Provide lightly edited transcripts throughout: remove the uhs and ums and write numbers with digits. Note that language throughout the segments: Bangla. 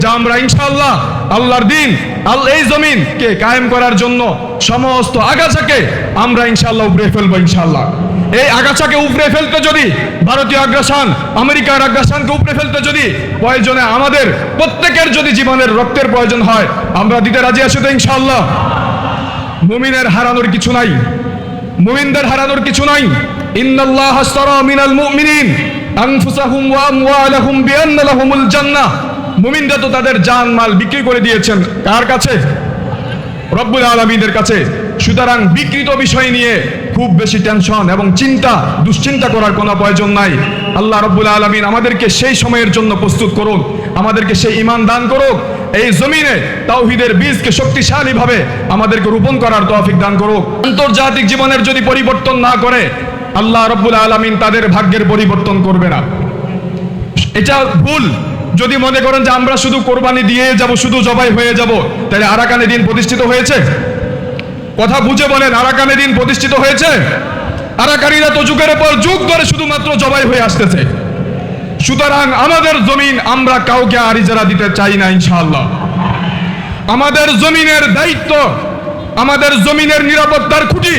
যা আমরা ইনশাআল্লাহ আল্লাহর দিন এই জমিনকে কায়েম করার জন্য সমস্ত আগাছাকে আমরা ইনশাআল্লাহ উপড়ে ফেলবো ইনশাআল্লাহ। এই আগাছাকে উপড়ে ফেলতে যদি ভারতীয় আগ্রাসন, আমেরিকার আগ্রাসনকে উপড়ে ফেলতে যদি প্রয়োজনে আমাদের প্রত্যেকের যদি জীবনের রক্তের প্রয়োজন হয়, আমরা দিতে রাজি আছি তো ইনশাআল্লাহ। মুমিনের হারানোর কিছু নাই, মুমিনদের হারানোর কিছু নাই। ইন্নাল্লাহ আশতারা মিনাল মুমিনিন আনফুসাহুম ওয়া আমওয়ালাহুম বিআন্না লাহুমুল জান্নাহ। মুমিনরা তো তাদের জান মাল বিক্রি করে দিয়েছেন কার কাছে? রব্বুল আলামিনের কাছে। সুতরাং বিকৃত বিষয় নিয়ে খুব বেশি টেনশন এবং দুশ্চিন্তা করার কোনো প্রয়োজন নাই। আল্লাহ রব্বুল আলামিন আমাদেরকে সেই সময়ের জন্য প্রস্তুত করুন, আমাদেরকে সেই ঈমান দান করুক, এই জমিনে তাওহীদের বীজকে শক্তিশালীভাবে আমাদেরকে রোপণ করার তৌফিক দান করুক। আন্তর্জাতিক জীবনের যদি পরিবর্তন না করে আল্লাহ রব্বুল আলামিন তাদের ভাগ্যের পরিবর্তন করবে না। এটা ভুল। যদি মনে করেন যে আমরা শুধু কোরবানি দিয়ে যাব, শুধু জবাই হয়ে যাব, তাহলে আরাকানে দিন প্রতিষ্ঠিত হয়েছে? কথা বুঝে বলেন, আরাকানে দিন প্রতিষ্ঠিত হয়েছে? আরাকানিরা তো যুগের পর যুগ ধরে শুধুমাত্র জবাই হয়ে আসতেছে। সুতরাং আমাদের জমিন আমরা কাউকে আর ইজারা দিতে চাই না ইনশাআল্লাহ। আমাদের জমিনের দায়িত্ব, আমাদের জমিনের নিরাপত্তার খুঁটি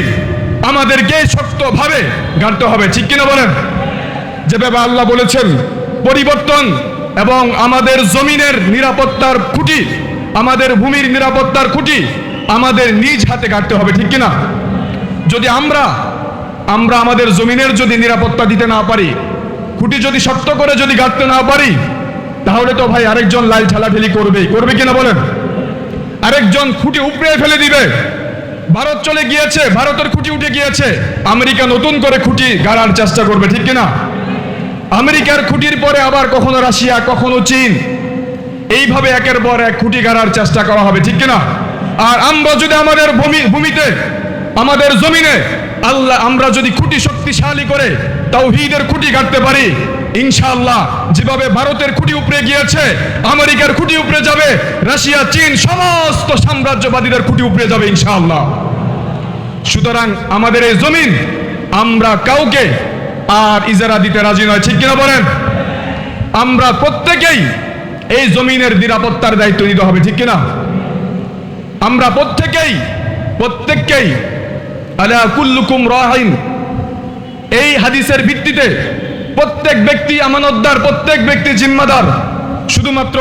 আমাদেরকে শক্তভাবে গাড়তে হবে, ঠিক কিনা বলেন? যেভাবে আল্লাহ বলেছেন পরিবর্তন এবং আমাদের জমিনের নিরাপত্তার খুঁটি, আমাদের ভূমির নিরাপত্তার খুঁটি আমাদের নিজ হাতে গাড়তে হবে, ঠিক কিনা? যদি আমরা আমাদের জমিনের যদি নিরাপত্তা দিতে না পারি, খুঁটি যদি শক্ত করে যদি গাড়তে না পারি, তাহলে তো ভাই আরেকজন লাল ঠেলাঠেলি করবে কিনা বলেন? আরেকজন খুঁটি উপড়ে ফেলে দিবে। ভারত চলে গিয়েছে, ভারতের খুঁটি উঠে গিয়েছে, আমেরিকা নতুন করে খুঁটি গাড়ার চেষ্টা করবে, ঠিক কিনা? আমেরিকার খুঁটির পরে আবার কখনো রাশিয়া, কখনো চীন, এইভাবে একের পর এক খুঁটি গাড়ার চেষ্টা করা হবে, ঠিক কিনা? আর আমরা যদি আমাদের ভূমিতে, আমাদের জমিনে আমরা যদি খুঁটি শক্তিশালী করে তাওহীদের খুঁটি গাড়তে পারি, ইনশাআল্লাহ যেভাবে ভারতের খুঁটি উপড়ে গিয়েছে, আমেরিকার খুঁটি উপড়ে যাবে, রাশিয়া, চীন, সমস্ত সাম্রাজ্যবাদীদের খুঁটি উপড়ে যাবে ইনশাআল্লাহ। সুতরাং আমাদের এই জমিন আমরা কাউকে আর ইজারা দিতে রাজি নয়, ঠিক কিনা বলেন? আমরা প্রত্যেকেই এই জমিনের নিরাপত্তার দায়িত্ব নিতে হবে, ঠিক কিনা? আমরা প্রত্যেককেই আলা কুল্লুকুম রাহিন, এই হাদিসের ভিত্তিতে প্রত্যেক ব্যক্তি আমানতদার, প্রত্যেক ব্যক্তি জিম্মাদার। শুধুমাত্র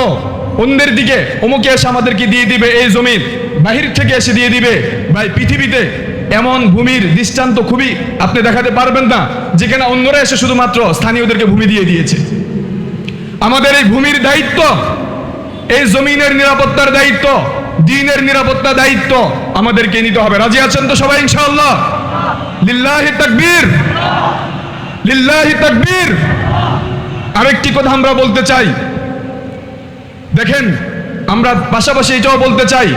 অন্যের দিকে অমুকে এসে আমাদেরকে দিয়ে দিবে এই জমিন, বাহির থেকে এসে দিয়ে দিবে, ভাই পৃথিবীতে এমন ভূমির দৃষ্টান্ত খুবই আপনি দেখাতে পারবেন না যেখানে অন্যরা এসে শুধুমাত্র স্থানীয়দেরকে ভূমি দিয়ে দিয়েছে। আমাদের এই ভূমির দায়িত্ব, এই জমিনের নিরাপত্তার দায়িত্ব, দ্বীনের নিরাপত্তার দায়িত্ব আমাদেরকে নিতে হবে। রাজি আছেন তো সবাই ইনশাআল্লাহ? লিল্লাহি তাকবীর, লিল্লাহি তাকবীর। আরেকটি কথা আমরা বলতে চাই, দেখেন আমরা পাশাপাশি এটাও বলতে চাই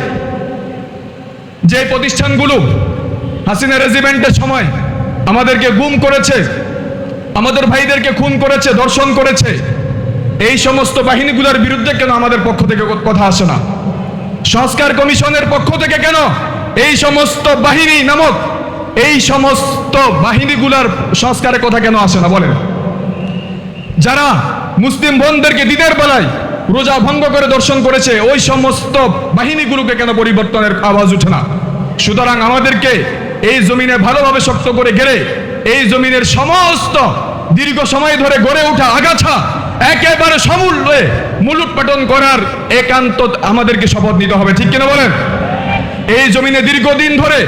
যে প্রতিষ্ঠানগুলো হাসিনা রেজিমেন্টের সময় আমাদেরকে গুম করেছে, আমাদের ভাইদেরকে খুন করেছে, ধর্ষণ করেছে, এই সমস্ত বাহিনীগুলোর বিরুদ্ধে কেন আমাদের পক্ষ থেকে কথা আসে না? সংস্কার কমিশনের পক্ষ থেকে কেন এই সমস্ত বাহিনী নামক এই সমস্ত বাহিনীগুলোর সংস্কারের কথা কেন আসে না বলেন? যারা মুসলিম বোনদেরকে দিনের বেলায় রোজা ভঙ্গ করে দর্শন করেছে, ওই সমস্ত বাহিনীগুলোকে কেন পরিবর্তনের আওয়াজ উঠে না? সুতরাং আমাদেরকে এই জমিনে ভালোভাবে শক্ত করে গেড়ে এই জমিনের সমস্ত দীর্ঘ সময় ধরে গড়ে ওঠা আগাছা একেবারে সমূলে মূলোৎপাটন করার একান্ত আমাদেরকে শপথ নিতে হবে, ঠিক কিনা বলেন? এই জমিনে দীর্ঘদিন ধরে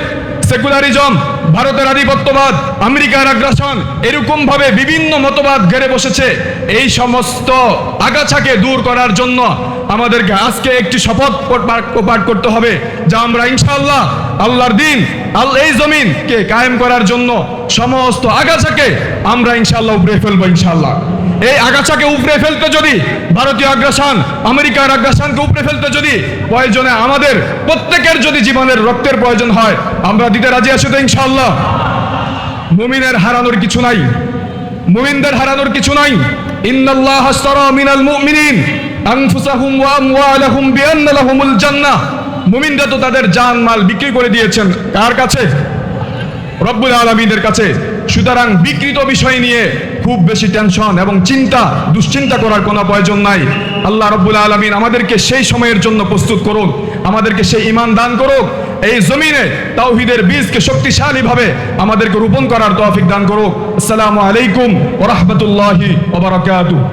সেকুলারিজম, ভারতের আধিপত্যবাদ, আমেরিকার আগ্রাসন, এরকম ভাবে বিভিন্ন মতবাদ ঘেরে বসেছে। এই সমস্ত আগাছাকে দূর করার জন্য আমাদেরকে আজকে একটি শপথ পাঠ করতে হবে, যা আমরা ইনশাআল্লাহ আল্লাহর দিন এই জমিনকে কায়েম করার জন্য সমস্ত আগাছাকে আমরা ইনশাআল্লাহ উপড়ে ফেলবো ইনশাআল্লাহ। এই আগাছাকে উপড়ে ফেলতে যদি ভারতীয় আগ্রাসন, আমেরিকার আগ্রাসনকে উপড়ে ফেলতে যদি প্রয়োজনে আমাদের প্রত্যেকের যদি জীবনের রক্তের প্রয়োজন হয়, আমরা দিতে রাজি আছি তো ইনশাআল্লাহ। মুমিনের হারানোর কিছু নাই, মুমিনদের হারানোর কিছু নাই। ইন্নাল্লাহ আশতারা মিনাল মুমিনিন আনফুসাহুম ওয়া আমওয়ালাহুম বিআন্না লাহুমুল জান্নাহ। মুমিনরা তো তাদের জান মাল বিক্রি করে দিয়েছেন কার কাছে? রব্বুল আলামিনের কাছে। সুতরাং বিকৃত বিষয় নিয়ে খুব বেশি টেনশন এবং দুশ্চিন্তা করার কোনো প্রয়োজন নাই। আল্লাহ রাব্বুল আলামিন আমাদেরকে সেই সময়ের জন্য প্রস্তুত করুন, আমাদেরকে সেই ঈমান দান করুক, এই জমিনে তাওহীদের বীজকে শক্তিশালীভাবে আমাদেরকে রোপণ করার তৌফিক দান করুক। আসসালামু আলাইকুম ওয়া রাহমাতুল্লাহি ওয়া বারাকাতুহু।